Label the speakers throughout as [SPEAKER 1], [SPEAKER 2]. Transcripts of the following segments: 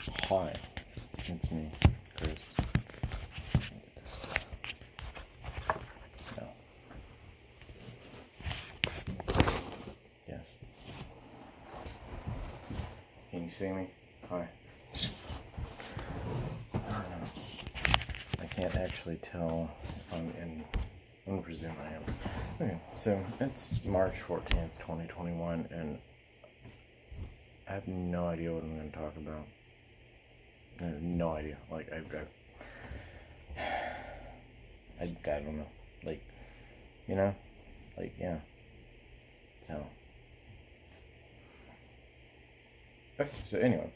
[SPEAKER 1] Hi, it's me, Chris. Get this stuff. No. Yes. Can you see me? Hi. I don't know. I can't actually tell if I'm in. I'm gonna presume I am. Okay, so it's March 14th, 2021, and I have no idea what I'm gonna talk about. I have no idea. Like, I don't know. Like, you know? Like, yeah. So. Okay, so anyway.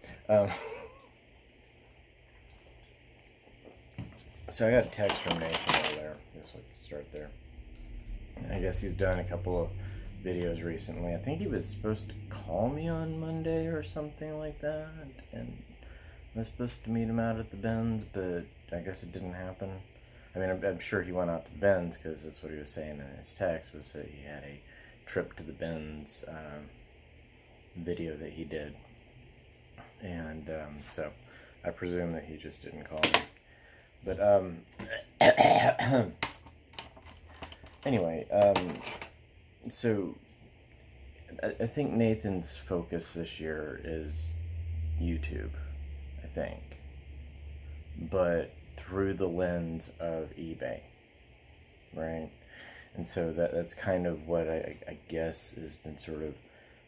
[SPEAKER 1] So I got a text from Nathan over there. I guess we can start there. I guess he's done a couple of videos recently. I think he was supposed to call me on Monday or something like that. And I was supposed to meet him out at the Benz, but I guess it didn't happen. I mean, I'm sure he went out to the Benz because that's what he was saying in his text, was that he had a trip to the Benz video that he did. And so I presume that he just didn't call me. But anyway, so I think Nathan's focus this year is YouTube, I think, but through the lens of eBay, right? And so that's kind of what I guess has been sort of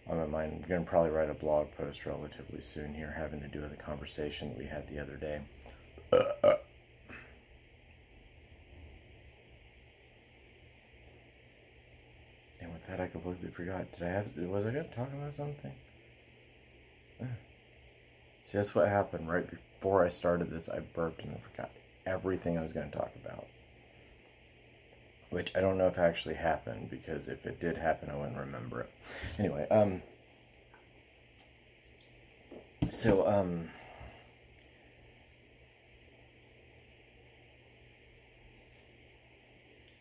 [SPEAKER 1] on my mind. I'm going to probably write a blog post relatively soon here having to do with a conversation that we had the other day. And with that, I completely forgot. Was I going to talk about something? See, that's what happened right before I started this. I burped and I forgot everything I was going to talk about. Which I don't know if actually happened, because if it did happen, I wouldn't remember it. Anyway,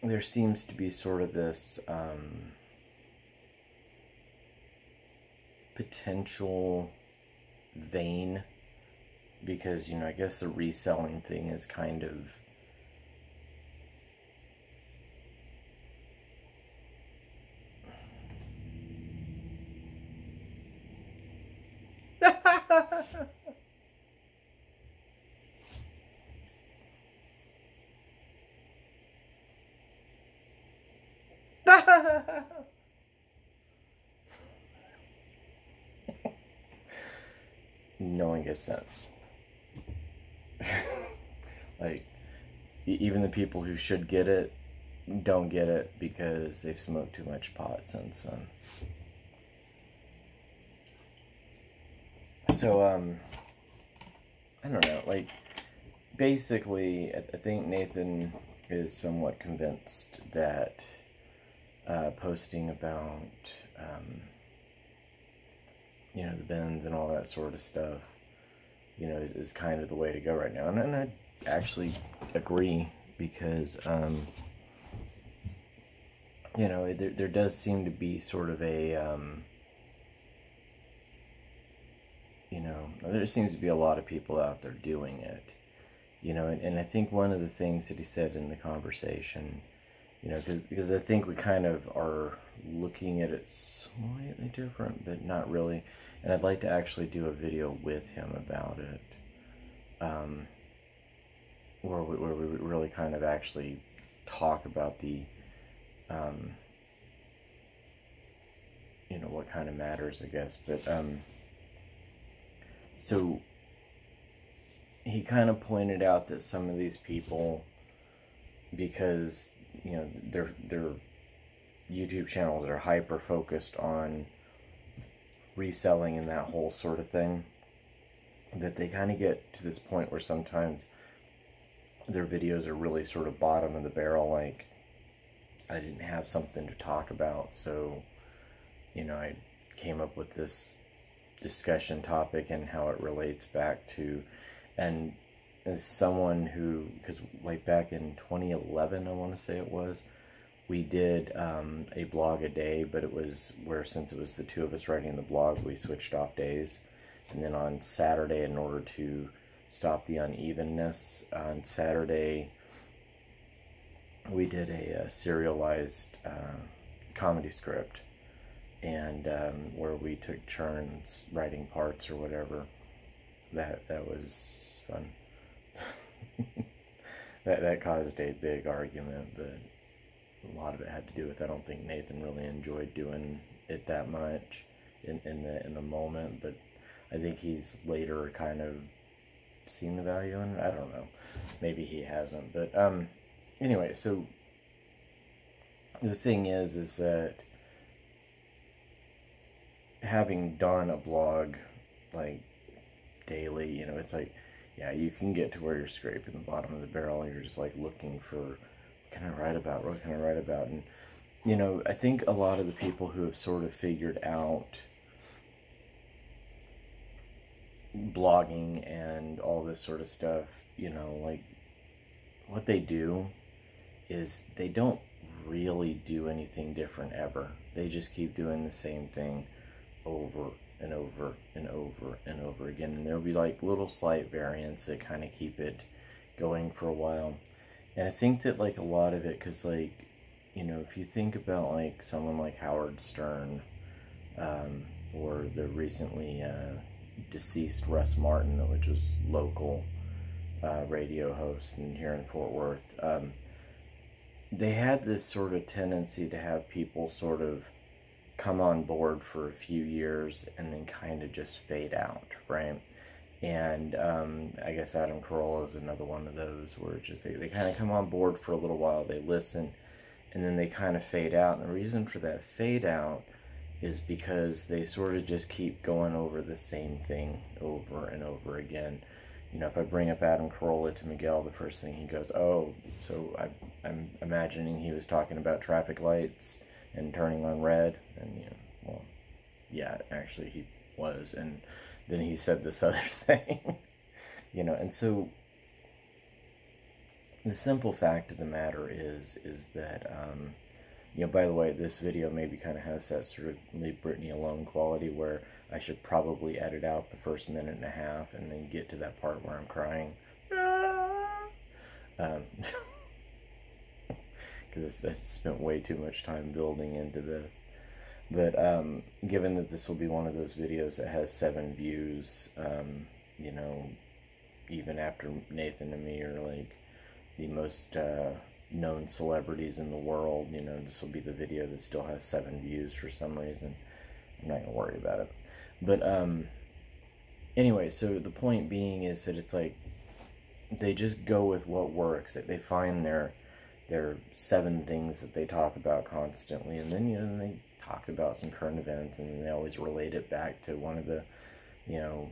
[SPEAKER 1] there seems to be sort of this potential vein, because, you know, I guess the reselling thing is kind of no one gets that. Like, even the people who should get it don't get it because they've smoked too much pot since then. So, I don't know, like, basically, I think Nathan is somewhat convinced that posting about, you know, the Benz and all that sort of stuff, you know, is kind of the way to go right now. And I actually agree, because, you know, there does seem to be sort of a, you know, there seems to be a lot of people out there doing it, you know, and I think one of the things that he said in the conversation, you know, because I think we kind of are looking at it slightly different, but not really, and I'd like to actually do a video with him about it, where we really kind of actually talk about the, you know, what kind of matters, I guess, but, so he kind of pointed out that some of these people, because, you know, their YouTube channels are hyper focused on reselling and that whole sort of thing, that they kind of get to this point where sometimes their videos are really sort of bottom of the barrel, like, I didn't have something to talk about, so, you know, I came up with this discussion topic and how it relates back to, and as someone who, because like back in 2011, I want to say it was, we did a blog a day, but it was where, since it was the two of us writing the blog, we switched off days, And then on Saturday, in order to stop the unevenness, on Saturday we did a serialized comedy script, and where we took turns writing parts or whatever. That was fun. that caused a big argument, but a lot of it had to do with, I don't think Nathan really enjoyed doing it that much in the moment, but I think he's later kind of seen the value in it. I don't know. Maybe he hasn't. But anyway, so the thing is that having done a blog like daily, you know, it's like, yeah, you can get to where you're scraping the bottom of the barrel and you're just like looking for, what can I write about? What can I write about? And, you know, I think a lot of the people who have sort of figured out blogging and all this sort of stuff, you know, like, what they do is they don't really do anything different ever. They just keep doing the same thing over and over and over and over again, and there'll be like little slight variants that kind of keep it going for a while. And I think that like a lot of it, because like, you know, if you think about like someone like Howard Stern, or the recently deceased Russ Martin, which was local radio host here in Fort Worth, they had this sort of tendency to have people sort of come on board for a few years and then kind of just fade out, right? And I guess Adam Carolla is another one of those where it's just they kind of come on board for a little while, they listen, and then they kind of fade out. And the reason for that fade out is because they sort of just keep going over the same thing over and over again. You know, if I bring up Adam Carolla to Miguel, the first thing he goes, oh, so I'm imagining he was talking about traffic lights and turning on red. And, you know, well, yeah, actually he was. And then he said this other thing, you know. And so the simple fact of the matter is that, you know, by the way, this video maybe kind of has that sort of Leave Britney Alone quality where I should probably edit out the first minute and a half and then get to that part where I'm crying. Because I spent way too much time building into this. But given that this will be one of those videos that has 7 views, you know, even after Nathan and me are like the most known celebrities in the world, you know, this will be the video that still has 7 views for some reason. I'm not going to worry about it. But anyway, so the point being is that it's like they just go with what works. That they find their 7 things that they talk about constantly, and then, you know, they talk about some current events, and they always relate it back to one of the, you know,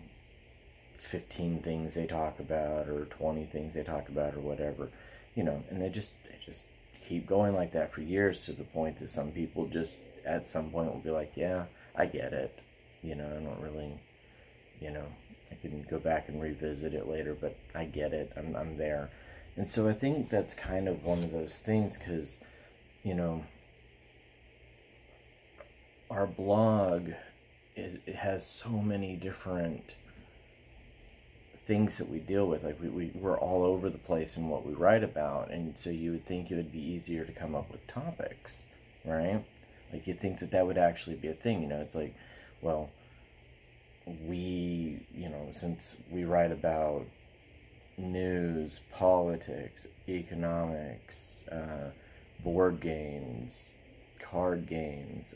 [SPEAKER 1] 15 things they talk about, or 20 things they talk about, or whatever, you know. And they just keep going like that for years, to the point that some people just at some point will be like, yeah, I get it, you know, I don't really, you know, I can go back and revisit it later, but I get it, I'm there. And so I think that's kind of one of those things, because, you know, our blog, it has so many different things that we deal with. Like, we're all over the place in what we write about, and so you would think it would be easier to come up with topics, right? Like, you'd think that that would actually be a thing, you know. It's like, well, we, you know, since we write about news, politics, economics, board games, card games,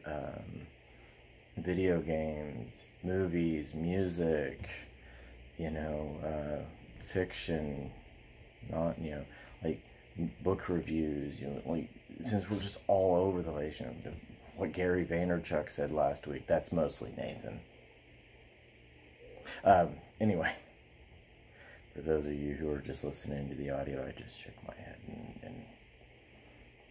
[SPEAKER 1] video games, movies, music, you know, fiction, not, you know, like book reviews, you know, like, since we're just all over the place, you know, what Gary Vaynerchuk said last week, that's mostly Nathan. Anyway, for those of you who are just listening to the audio, I just shook my head and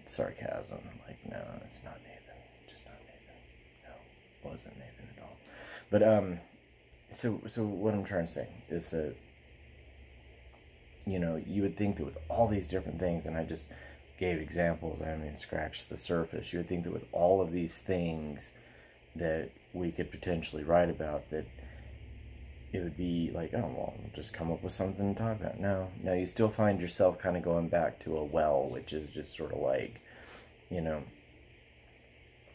[SPEAKER 1] sarcasm, like, no, it's not Nathan, just not Nathan, no, it wasn't Nathan at all. But, so what I'm trying to say is that, you know, you would think that with all these different things, and I just gave examples, I haven't even scratched the surface, you would think that with all of these things that we could potentially write about, that it would be like, oh, well, just come up with something to talk about. No, you still find yourself kind of going back to a well, which is just sort of like, you know,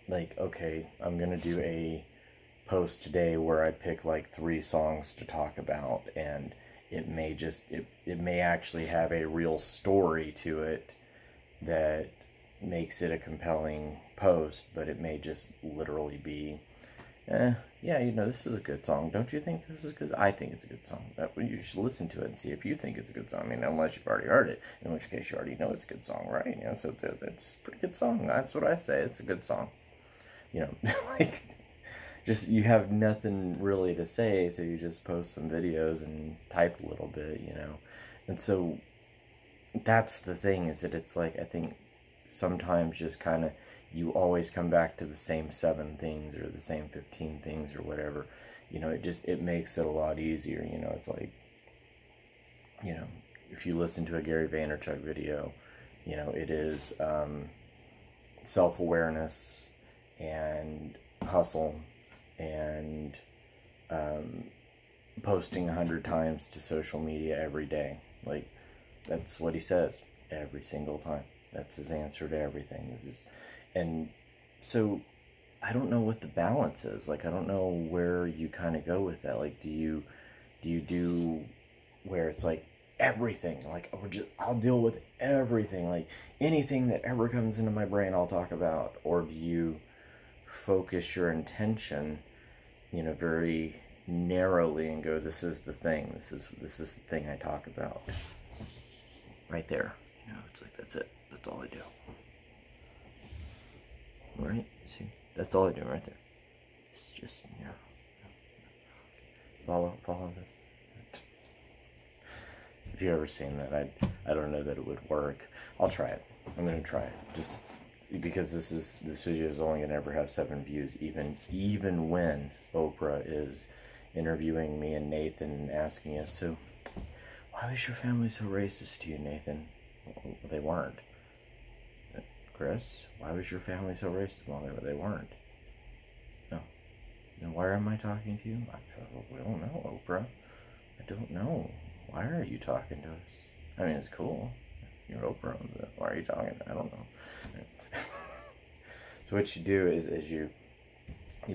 [SPEAKER 1] like, okay, I'm going to do a post today where I pick like 3 songs to talk about, and it may just, it may actually have a real story to it that makes it a compelling post, but it may just literally be, yeah, you know, this is a good song. Don't you think this is good? I think it's a good song. You should listen to it and see if you think it's a good song. I mean, unless you've already heard it, in which case you already know it's a good song, right? You know, so it's a pretty good song. That's what I say. It's a good song. You know, like, just, you have nothing really to say, so you just post some videos and type a little bit, you know. And so that's the thing, is that it's like, I think sometimes just kind of, you always come back to the same 7 things or the same 15 things or whatever. You know, it makes it a lot easier. You know, it's like, you know, if you listen to a Gary Vaynerchuk video, you know, it is self-awareness and hustle and posting 100 times to social media every day. Like, that's what he says every single time. That's his answer to everything. And so I don't know what the balance is. Like, I don't know where you kind of go with that. Like, do you do where it's like everything, like, I'll deal with everything, like anything that ever comes into my brain I'll talk about? Or do you focus your intention, you know, very narrowly and go, this is the thing, this is the thing I talk about right there? You know, it's like, that's it, that's all I do. Right? See, that's all I do right there. It's just, you know, follow this. If you've ever seen that, I don't know that it would work. I'll try it. I'm gonna try it, just because this video is only gonna ever have 7 views, even when Oprah is interviewing me and Nathan and asking us, so why was your family so racist to you, Nathan? Well, they weren't. Chris, why was your family so racist? Well, they weren't. No. Then why am I talking to you? We don't know, Oprah. I don't know. Why are you talking to us? I mean, it's cool. You're Oprah, but why are you talking? I don't know. So what you do is you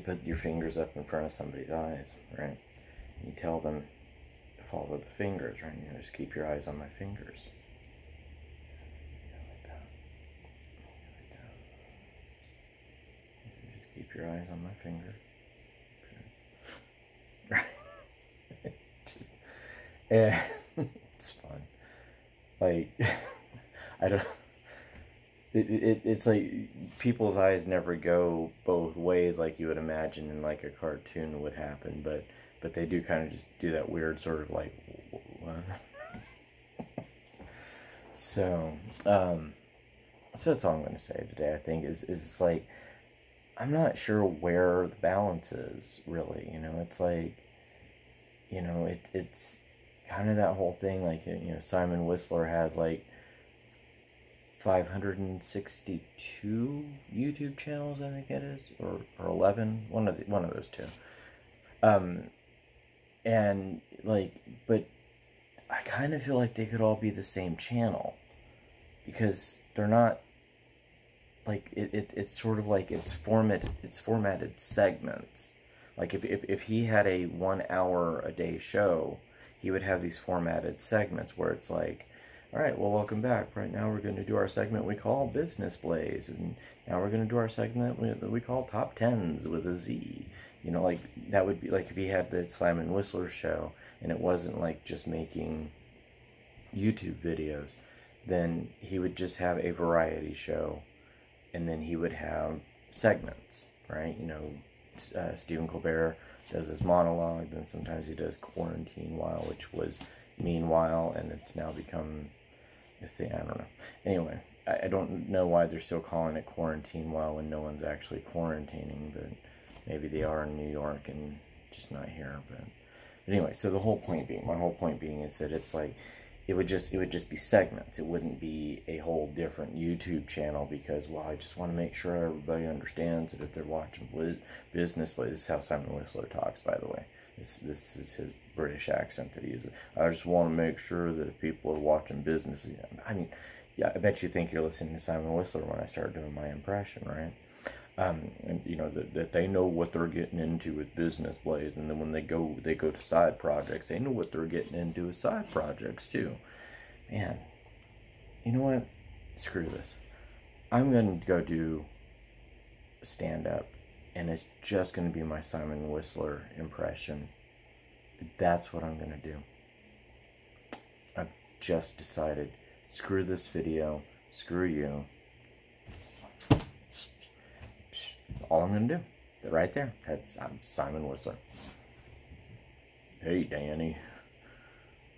[SPEAKER 1] put your fingers up in front of somebody's eyes, right? You tell them to follow the fingers, right? You just keep your eyes on my fingers. Keep your eyes on my finger. Right. It's fun. Like, I don't. It's like people's eyes never go both ways like you would imagine in like a cartoon would happen, but they do kind of just do that weird sort of like, what? So that's all I'm going to say today. I think is like, I'm not sure where the balance is, really. You know, it's like, you know, it's kind of that whole thing, like, you know, Simon Whistler has like 562 YouTube channels, I think it is, or 11, one of those two. And like, but I kind of feel like they could all be the same channel, because they're not, like, it's sort of like it's formatted segments. Like if he had a 1 hour a day show, he would have these formatted segments where it's like, all right, well, welcome back. Right now we're going to do our segment we call Business Blaze, and now we're going to do our segment that we call Top Tens with a Z. You know, like, that would be like if he had the Simon Whistler show and it wasn't like just making YouTube videos, then he would just have a variety show, and then he would have segments, right? You know, Stephen Colbert does his monologue, then sometimes he does Quarantine While, which was Meanwhile, and it's now become a thing. I don't know. Anyway, I don't know why they're still calling it Quarantine While when no one's actually quarantining, but maybe they are in New York and just not here. But anyway, so my whole point being is that it's like, it would just be segments. It wouldn't be a whole different YouTube channel, because, well, I just want to make sure everybody understands that if they're watching Business Blaze, this is how Simon Whistler talks, by the way. This is his British accent that he uses. I just want to make sure that if people are watching business, I mean, yeah, I bet you think you're listening to Simon Whistler when I start doing my impression, right? And you know that they know what they're getting into with Business Blaze, and then when they go to side projects, they know what they're getting into with side projects too. Man, you know what? Screw this. I'm gonna go do stand up, and it's just gonna be my Simon Whistler impression. That's what I'm gonna do. I've just decided. Screw this video. Screw you. That's all I'm gonna do. Right there. I'm Simon Whistler. Hey Danny.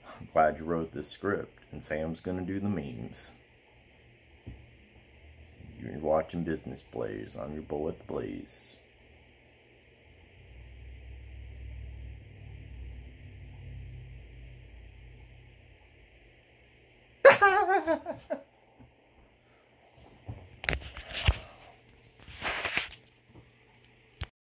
[SPEAKER 1] I'm glad you wrote this script, and Sam's gonna do the memes. You're watching Business Blaze on your Bullet Blaze.